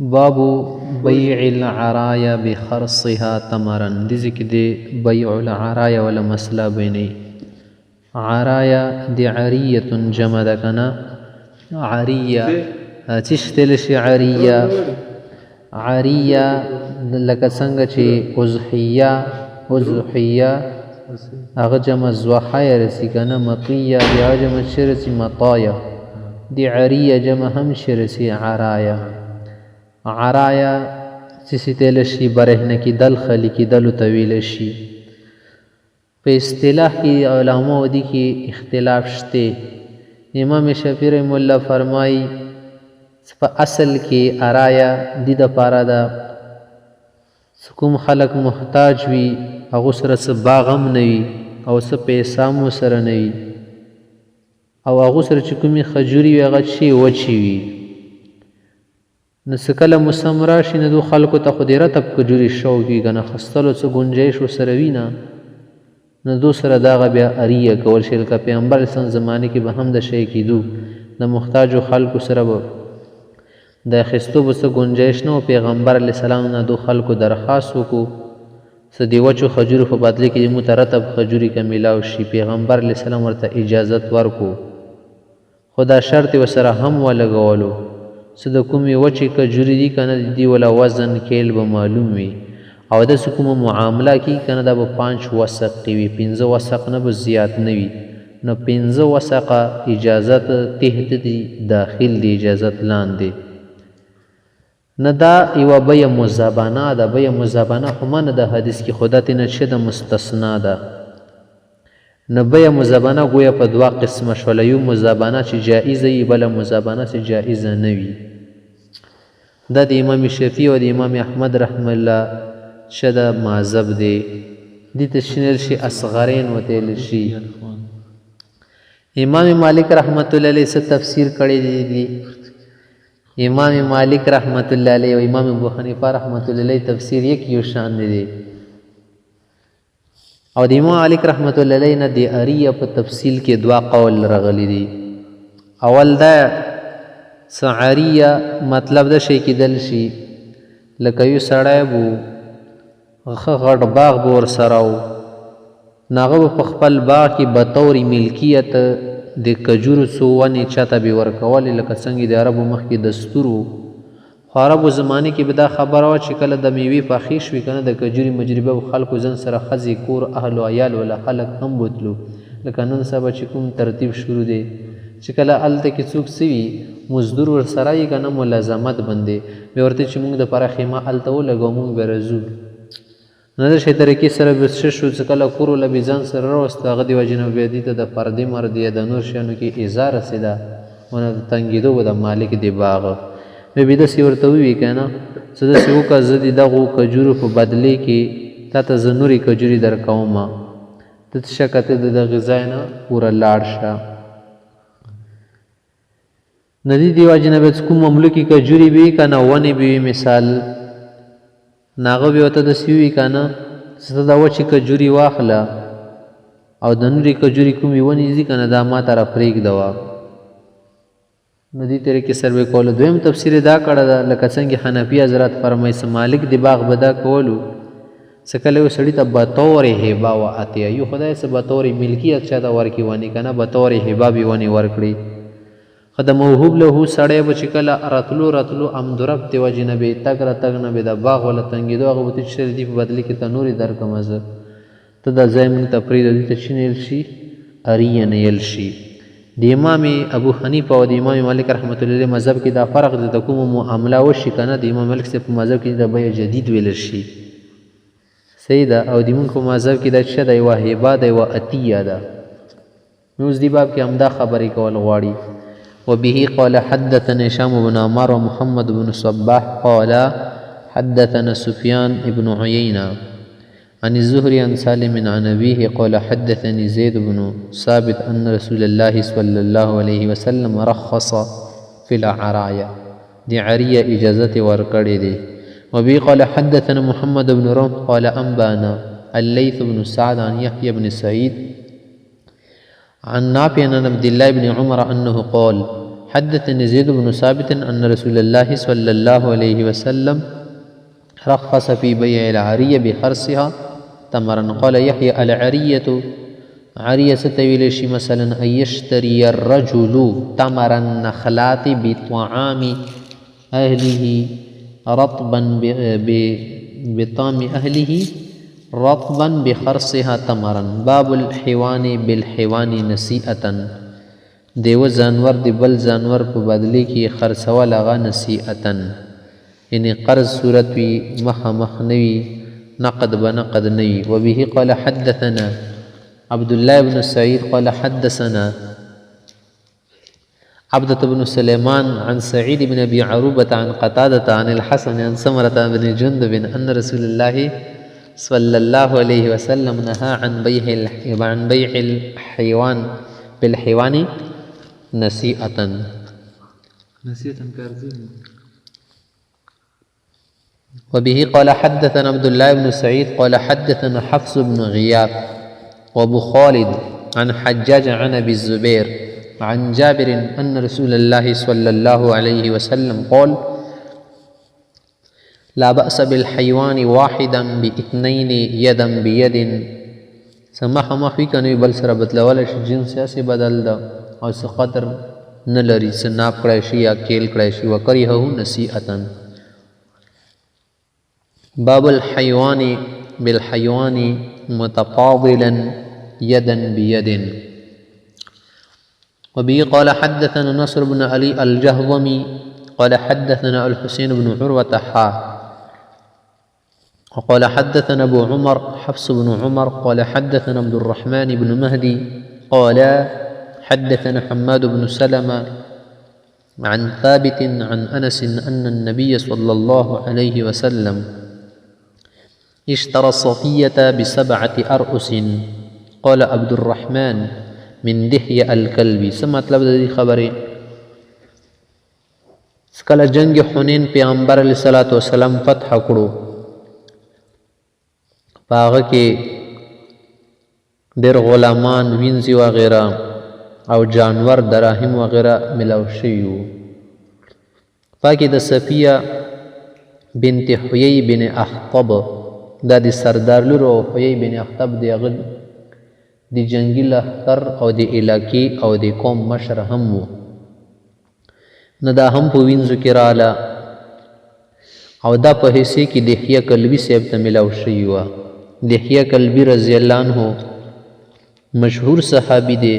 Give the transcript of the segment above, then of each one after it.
باب بیع العرایا بخرصها تمرن دی ذکر دی بیع العرایا ولا مسئلہ بینی. عرایا دی عریت جمع دا کنا عریہ چشتل شی عریہ عریہ لکه څنګه چې اضحیه هغه جمع زوحیه رسی کنه مطیه بیا جمع شرسی مطایه دی عریه جمع هم شرسی عرایا. عرایا چسی تیل شي برهنه کی دل خلی کی دلو طویل شي. په اصطلاح کی علماء دی کی اختلاف شته. امام شافعی رحمه الله فرمای په اصل کې عرایا دی د پاره دا کوم خلق محتاج وي هغه سره څه باغ هم نه وي او څه پیسې هم سره نه وي او هغه سره چې کومې خجوري وي هغه شي وچی وي نو څه کله موسم راشي نو دو خلکو ته خو ډېره تب کجوري شوق وي که نه خستلو څه ګنجایش ورسره وي نه نو دو سره دغه بیا اریه کول شي لکه پیغمبر اسلام زمانې کې به هم د شی کېدو د محتاجو خلکو سره به د اخیستو به څه ګنجایش نه و پیغمبر علیه السلام نه دو خلکو درخواست وکړو څه د وچو خجورو په بدله کې زموږ ته رطب خجوري که میلاو شي پیغمبر علیه السلام ورته اجازت ورکړو خو دا شرط یې ورسره هم ولګولو څه د کومې وچې کجوري دي که نه دي ولا وزن کیل به معلوم وي او داسې کومه معامله کېږي که نه دا به 5 وسقې وي 15 وسق نه به زیات نه وي نو 15 وسقه اجازت تحت دی داخل دی اجازت لاندې نه دا یوه بیه مزابنه ده. بیه مزابنه خو ما نه ده حدیث کې خو دا ترېنه چې ده مستثنا ده. نه بیه مزابنه گویا په دوه قسمه شوله یو مزابنه چې جایزه وي بله مزابنه چې جایزه نه وي. دا د امام شفیع او د امام احمد رحم الله چې ده مذهب دی دې ته شنل شي اصغرین وتیل شي. امام مالک رحمت الله علیه څه تفسیر کړی دی امام مالک رحمت الله علیه او امام ابو حنیفه رحمت الله علیه تفسیر یک یو شان دی او د امام مالک رحمت الله علیه نه د اریه په تفصیل کې دوا قول رغلی دي. اول دا سعریه مطلب د شی کېدل شي لکه یو سړی بو غټ باغ به ورسره و نو هغه به په خپل باغ کې بطور ملکیت د کجورو څو ونې چاته به ورکولې لکه څنګه د عربو مخکې دستور و خو عربو زمانې کې به دا خبره وه چې کله د میوې پخې شوې که نه د کجوري مجربه و خلکو ځان سره ښځې کور اهل و عیال ولا خلک هم بوتلو لکه نن سبا چې کوم ترتیب شروع دی چې کله هلته کې څوک څه وي مزدور ورسره وي که نه ملازمت بندې بیا ورته چې موږ دپاره خیمه هلته ولګو موږ به راځو نه د شي طریقې سره به څه شو چې کله کور وله بې ځان سره راوستو هغه د وجې نه بیا دې ته د پردې مرد یا د نور شیانو کې ایزا رسېده ونه د تنګېدو به د مالک د باغ بیا بې داسې ورته ووي که نه څه داسې وکړه زه د دغو کجورو په بدلې کې تا ته زه نورې کجوري در کومه ته څه شه که ته د دغې ځای نه پوره لاړ شه نه دې دې وجې نه بیا کوم مملوکې کجوري به وي که نه ونې به وي مثال ناغه بیا ورته داسې ووي که نه چې ته دا وچې کجوري واخله او د نورې کجوري کومې ونې ځي که نه دا ما ته را پرېږدوه نو دې طریقې سره به کوله. دویم تفسیر دا کړه ده لکه څنګه حنفي حضرات فرمایي څه مالک د باغ به دا کولو څه کله یو سړي ته بطور هبه و اتیا یو خدای څه بطور ملکیت چا ته ورکړي ونې که نه بطور هبه به ونې ورکړي خو د موهوب له سړی به چې کله راتلو امدرب د وجې نه به تګ را تګ نه به د باغ ولا تنګېدو هغه به ته چې دې په بدلې کې ته نورې درکړمه زه ته دا ځای موږ ته پرېږده دې ته چې نیل شي اریه نیل شي. د امام ابو حنیفه او د امام مالک رحمت الله علیه مذهب کې دا فرق دی د کومه معامله وشي که نه د امام مالک صاحب په مذهب کې د بیع جدید ویل شي صحیح ده او د موږ په مذهب کې دا چې ده یوه هبه ده یوه عطیه ده. نو اوس دې باب کې همدا خبرې کول غواړي. وبه قال حدثنا هشام بن عمار ومحمد بن صباح قال حدثنا سفيان بن عيينة عن الزهري عن سالم عن أبيه قال حدثني زيد بن ثابت أن رسول الله صلى الله عليه وسلم رخص في العرايا دي عرية إجازة ورقري دي. وبه قال حدثنا محمد بن رمح قال أنبانا الليث بن سعد عن يحيى بن سعيد عن نافع عن عبد الله بن عمر أنه قال حدثني زيد بن ثابت أن رسول الله صلى الله عليه وسلم رخص في بيع العرية بخرصها تمرا. قال يحيى العرية عرية ستویل شي مثلا أن يشتري الرجل تمر النخلات بطعام أهله رطبا بطعام أهله رطبا بخرصها تمرا. باب الحيوان بالحيوان نسيئة دیو زانور دی بل زانور په بدلی کې خرڅول هغه نسیئتن یعنی قرض صورت وي مخ نوي نقد بنقد نوي. وبه قال حدثنا عبد الله بن سعيد قال حدثنا عبدة بن سليمان عن سعيد بن أبي عروبة عن قتادة عن الحسن عن سمرة بن جندب أن رسول الله صلى الله عليه وسلم نهى عن بيع الحيوان بالحيوان نسيئة. وبه قال حدثنا عبد الله بن سعيد قال حدثنا حفص بن غياث وابو خالد عن حجاج عن ابي الزبير عن جابر ان رسول الله صلى الله عليه وسلم قال لا بأس بالحيوان واحدا باثنين يدا بيد. سمح مخوی کنوی بل سره بدلول شي جنس سیاسي بدل ده او څه قدر نه لري څه ناپ کړی شي یا کیل کړی شي. وکرهه نسیئة. باب الحيوان بالحيوان متفاضلا يدا بيد. وبه قال حدثنا نصر بن علي الجهضمي قال حدثنا الحسين بن عروة وقال حدثنا أبو عمر حفص بن عمر قال حدثنا عبد الرحمن بن مهدي قال حدثنا حماد بن سلمة عن ثابت عن أنس أن النبي صلى الله عليه وسلم اشترى الصفية ب7 أرؤس. قال عبد الرحمن من دحية الكلب. څه مطلب د دې خبرې؟ کله جنگ حنین پیغمبر علیه الصلاۃ والسلام فتح کړو په هغه کې ډېر غلامان وینځي وغیره او جانور دراهم وغیره ملاو شوي وو. پاکې د صفیه بنت حیی بن اخطب دا د سردار لور او حیی بن اخطب د هغه د جنگي لښکر او د علاقې او د قوم مشر هم وو. نه دا هم په وینځو کې رااله او دا په حصې کې دحیه کلبي صاحب ته ملاو شوي وه. دحیه کلبي رضی الله عنه مشهور صحابي دی.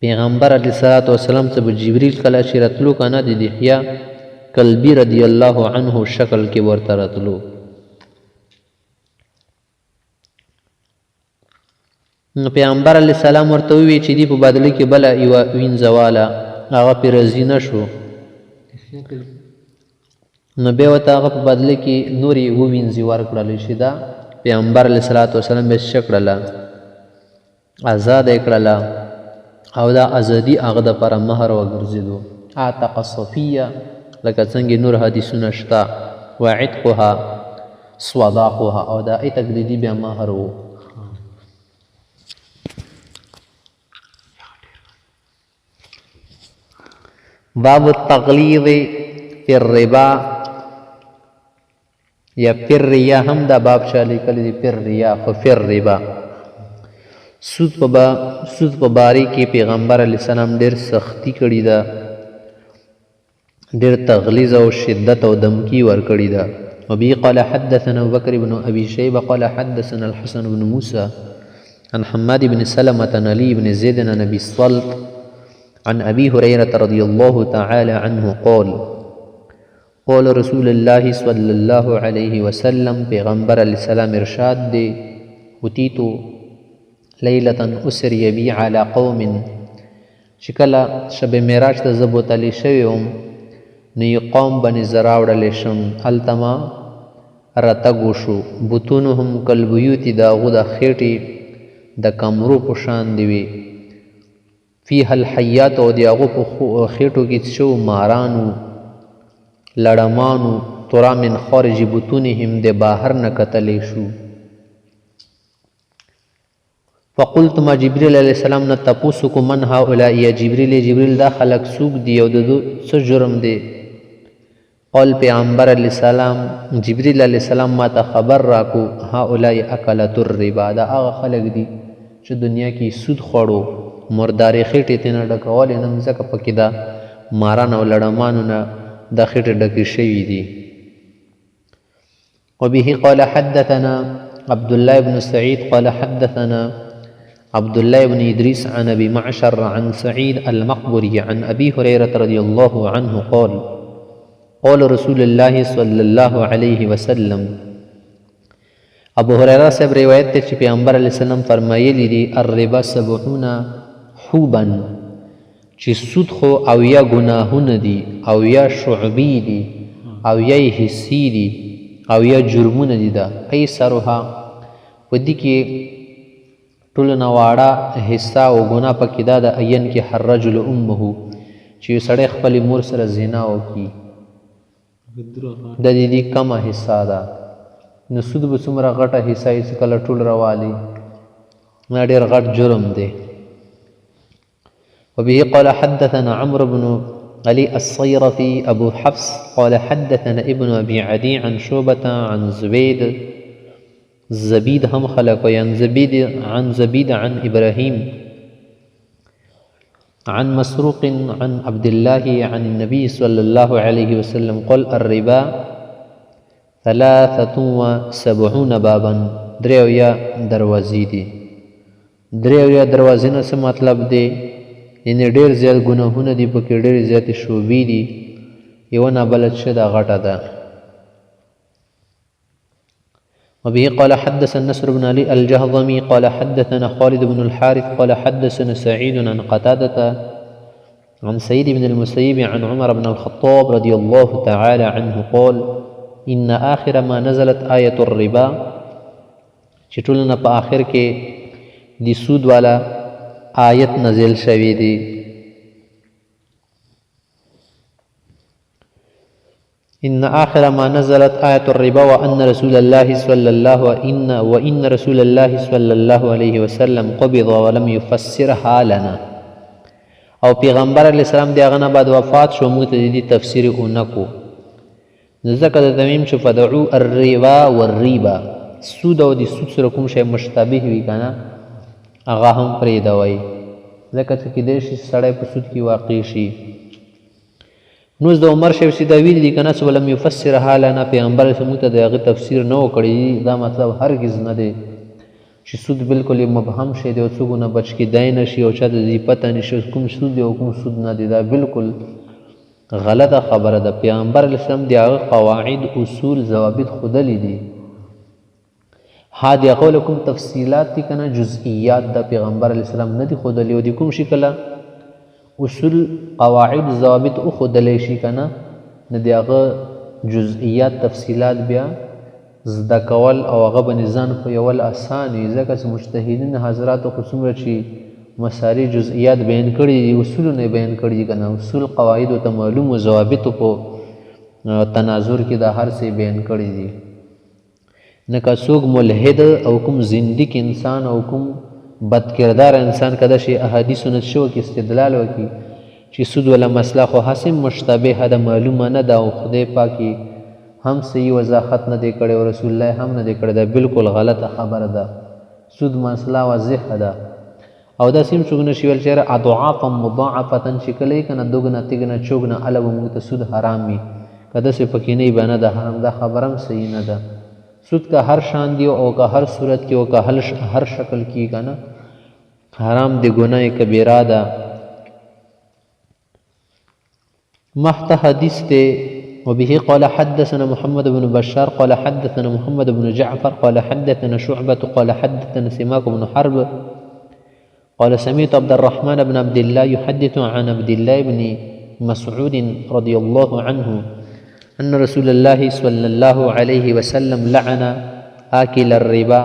پیغمبر علیه الصلاۃ والسلام ته به جبریل کله چې راتلو کنه د دحیه کلبي رضی الله عنه شکل کې ورته راتلو. نو پیغمبر علیه السلام ورته ووی چې دی په بدله کې بله یوه وینځواله هغه پرې راضي نه شو. نو بیا ورته هغه په بدله کې نورې ووینځې ورکړلی چې دا پیغمبر علیه الصلاۃ والسلام بیا څه کړله ازاده یې کړله او دا ازادي هغه دپاره مهر وګرځېدو. اعتق الصفیه لکه څنګه نور حدیثونه شته. وعتقها صداقها او دا عتق د دې بیا مهر و. باب التغلیظ فی الربا یا فی الریا هم دا باب شا لیکلی دی فی الریا خو فی الربا. سود په باری کې پیغمبر علیه السلام ډېر سختی کړې ده ډېر تغلیظ او شدت او دمکی ورکړې ده. وبه قال حدثنا ابو بكر بن ابي شيبه قال حدثنا الحسن بن موسى عن حماد بن سلمة عن علي بن زيد عن ابي الصلت عن ابي هريره رضي الله تعالى عنه قال قال رسول الله صلى الله عليه وسلم پیغمبر علیه السلام ارشاد دی اتیتو لیلة اسری بی علی قوم چې کله شب معراج ته زه بوتلی شوی وم نو یو قوم باندې زه راوړلی شم هلته ما راتګ وشو. بطونهم کالبیوت د هغو د خېټې د کمرو په شان دي وي. فیها الحیات او د هغو په خېټو کې څه شو مارانو لړمانو ترا من خارج بطونهم د بهر نه کتلی شو. فقلت ما جبريل علیہ السلام نه تپوسو کو من هؤلاء یا جبريل دا خلق سوق دی او د څه جرم دی. قال پیغمبر علیہ السلام جبريل علیہ السلام ما ته خبر راکو هؤلاء اکلت الربا دا هغه خلق دی چې دنیا کې سود خوړو مرداري خېټې ته نه ډکول نن ځکه پکې دا ماران او لړمانو نه دا خېټې ډکې شوي دي. وبه قال حدثنا عبد الله بن سعيد قال حدثنا عبد الله بن إدريس عن أبي معشر عن سعيد المقبري عن أبي هريرة رضي الله عنه قال قال رسول الله صلى الله عليه وسلم ابو هريره صاحب روایت ته چې پیغمبر علیه السلام فرمایلی دي الربا 70 حوبا چې سود خو او یا ګناهونه دي او یا شعبي دي او یا حسي دي او یا جرمونه دي دا ایسرها په دې کې ټول نواړه حصہ او ګناه پکې دا د عین کې هر رجل امه چې سړی خپل مور سره زنا وکي د دې کمه حصہ ده نو سود به څومره غټه حصہ یې کله ټول راوالي نه ډېر غټ جرم دی. وبه قال حدثنا عمرو بن علي الصيرفي أبو حفص قال حدثنا ابن أبي عدي عن شعبة عن زبيد هم خلق عن زبيد عن إبراهيم عن مسروق عن عبد الله عن النبي صلى الله عليه وسلم قال الربا 73 بابا دریویا دروازې دي. دریویا دروازې نه څه مطلب دی یعنې ډېر زیات ګناهونه دي پکې ډېرې زیاتې شعبې دي یوه نابلد شه دا غټه ده. وبه قال حدثنا نصر بن علي الجهضمي قال حدثنا خالد بن الحارث قال حدثنا سعيد عن قتادة عن سيد بن المسيب عن عمر بن الخطاب رضي الله تعالى عنه قال إن آخر ما نزلت آية الربا چې ټولنه په آخر کې د سود والا آیت نازل شوی دی. إن آخر ما نزلت آية الربا وأن رسول الله صلى الله عليه وسلم قبض ولم يفسرها لنا او پیغمبر علیہ السلام دی هغه نه بعد وفات شو موږ ته دې تفسیر اونکو ځکه د تمیم چې فدعو الربا والربا سود او د سود سره کوم شی مشتبه وي کنه هغه هم پرېږدوئ ځکه چې کیدای شي سړی په سود کې واقع شي. نو د عمر شیخ سیدا ویلي دي کنه ولم یفسرها لنا پیغمبر موږ ته د هغه تفسیر نه و کړی. دا مطلب هرگز نه دی چې سود بالکل مبهم شی دی او څوک نه بچ کېدای نه شي او چا د دې پته نشي کوم سود دی او کوم سود نه دی. دا بالکل غلطه خبره ده. پیغمبر علیه السلام د هغه قواعد اصول ضوابط ښودلي دي. ها د هغو کوم تفصیلات دي که نه جزئیات د پیغمبر علیه السلام نه دي ښودلي او د کوم شي کله اصول قواعد ضوابط وښودلی شي که نه نو د هغه جزئیات تفصیلات بیا زده کول او هغه باندې ځان پویول اسان وي ځکه چې مجتهدین حضراتو خو څومره چې مسالې جزئیات بیان کړي دي اصولونه یې بیان کړي دي که نه اصول قواعدو ته معلوم و ضوابطو په تناظر کې دا هر څه بیان کړي دي. نه که څوک ملحد او کوم زندیق انسان او کوم بدکردار انسان کده شي احادیثو نه شو کې استدلال وکړي چې سود ولا مسله خو حسم مشتبه ده معلومه نه ده او خدای پاکي هم صحیح وضاحت نه دی کړی او رسول الله هم نه دی کړی. دا بالکل غلطه خبره ده. سود مسله واضحه ده او دا سیم څوک نشي ویل چې اضعافا مضاعفه چې کله یې که نه دوګنه تیګنه چوګنه هله به موږ ته سود حرام وي که داسې پکې نه وي به نه ده حرام. دا خبره هم صحیح نه ده. سود که هر شان دی او که هر صورت کې او که هر شکل کې که نه حرام دی ګناه کبیره ده. محت حدیث ته وبه قال حدثنا محمد بن بشار قال حدثنا محمد بن جعفر قال حدثنا شعبة قال حدثنا سماك بن حرب قال سمعت عبد الرحمن بن عبد الله يحدث عن عبد الله بن مسعود رضي الله عنه أن رسول الله صلى الله عليه وسلم لعن آكل الربا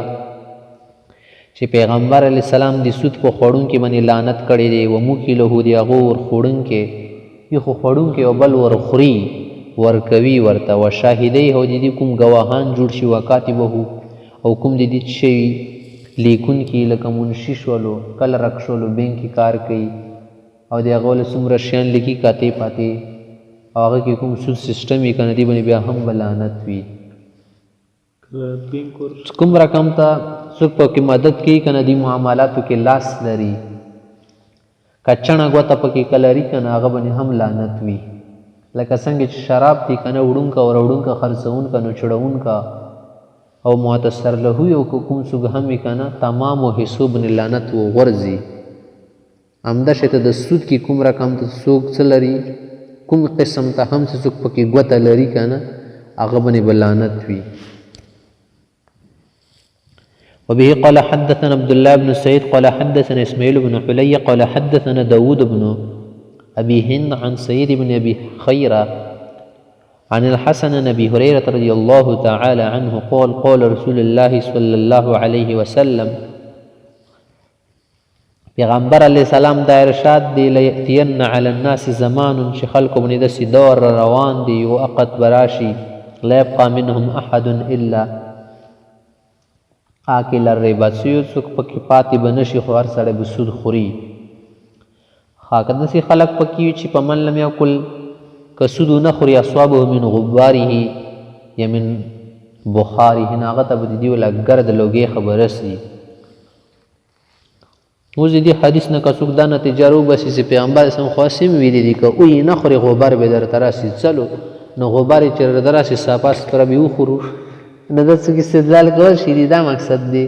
چې پیغمبر علیه السلام د سود په خوړونکي باندې لعنت کړی دی. و موکله د هغو ورخوړونکي یو خو خوړونکي او بل ورخوري ورکوي ورته و شاهدی او د دې کوم ګواهان جوړ شي و کاتبه او کوم د دې شوي لیکون کې لکه منشي شولو کلرک شولو بینک کې کار کوي او د هغه ول څومره شیان لیکي کاتې پاتې او هغه کې کوم سود سیسټم یې که نه دې باندې بیا هم به لعنت وي کوم رقم ته څوک پکې مدد کوي که نه دې معاملاتو کې لاس لري که چڼه ګوته پکې که لري که نه هغه باندې هم لعنت وي لکه څنګه چې شراب دی که نه وړونکه او راوړونکه خرڅونکه نو چړونکه او معتصر له یو کوم څوک هم وي که نه تمامو حصو باندې لعنت وغورځي همدا شی ته د سود کې کوم رقم ته څوک څه لري کوم قسم ته هم چې څوک پکې ګوته لري که نه هغه باندې به لعنت وي وبه قال حدثنا عبد الله بن سعيد قال حدثنا اسماعيل بن حلي قال حدثنا داود بن أبي هند عن سعيد بن أبي خيرة عن الحسن بن أبي هريرة رضي الله تعالى عنه قال قال رسول الله صلى الله عليه وسلم پیغمبر علیہ السلام دا ارشاد دی لیأتین علی الناس زمان چې خلکو باندې داسې دور روان دی یو وقت براشي لا یبقى منهم احد الا آکل الربا چې یو څوک پکې پاتې به نشي خو هر سړی به سود خوري که داسې خلک پکې وي چې په من لم یاکل که سود ونه خوري اصوابه من غباره یا من بخاره نه هغه ته به د دې ولا ګرد لوګې خبره سي اوس دې حدیث نه که څوک دا نتیجه روباسي چې پیغمبر اسلام خو سم ویلي دي که اوی نه خوري غبار به درته راسي څلو نو غبار یې چې درته راسي صافه سپره به وخورو نو دا څوک استدلال کول شي دا مقصد دی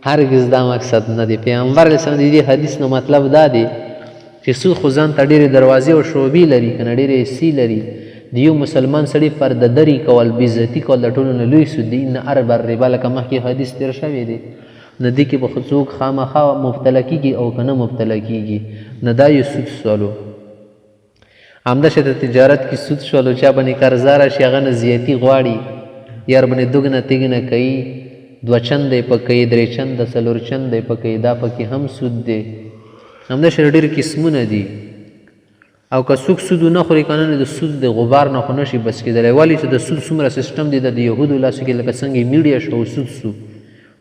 هرګز دا مقصد نه دی پیغمبر اسلام دې حدیث نو مطلب دا دی چې سود خو ځان ته ډېرې دروازې او شعبې لري که نه ډېرې حصې لري د یو مسلمان سړي پردهدري کول بېعزتي کول د ټولو نه لوی سود دی ان اربع الربا لکه مخکې حدیث تېر شوی دی نه دې کې به څوک خامخا مبتلا کېږي او که نه مبتلا کېږي نه دا یو سود شولو همدا شی د تجارت کې سود شولو چا باندې قرضه راشي هغه نه زیاتي غواړي یار باندې دوګنه تیګنه کوي دوه چندې په کوي درې چنده څلور چندې په کوي دا پکې هم سود دی همدا شی ډېر قسمونه دي او که څوک سود ونه خوري که نه د سود د غبار نه خو نشي بس کېدلی ولې چې د سود څومره سیسټم دی د یهودو لاسو کې لکه څنګه میډیا شو سود سو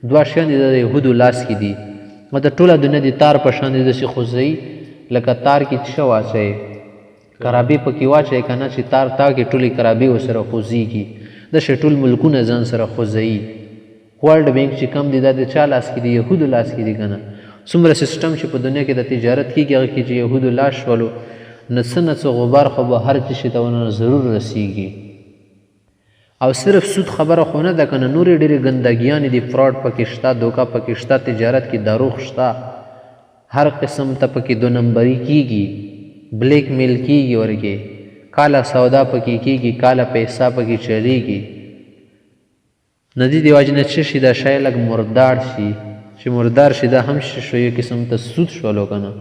دوه شیان دي د یهودو لاس کې دي او د ټوله دنیا د تار په شان دي داسې خوځوي لکه تار کې څه واچوي کرابې پکې واچوي که نه چې تار کې ټولې کرابې ورسره خوځېږي داسې ټول ملکونه ځان سره خوځوي ورلډ بینک چې کم دي دا د چا لاس کې دي یهودو لاس کې دي که نه څومره سیسټم چې په دنیا کې د تجارت کېږي هغه کې چې یهودو لاس شولو نه څه نه څه غبار خو به هر څه شي ته ونه ضرور رسیږي او صرف سود خبره خو نه ده که نه نورې ډېرې ګندګیانې دي فراډ پکې شته دوکه پکې شته تجارت کې دروغ شته هر قسم ته پکې دو نمبري کېږي بلیک میل کېږي ورکې کاله سودا پکې کېږي کاله پیسه پکې چلیږي نه دې د وجې نه څه شي دا شی لږ مردار شي چې مردار شي دا هم شو یو قسم ته سود شولو که نه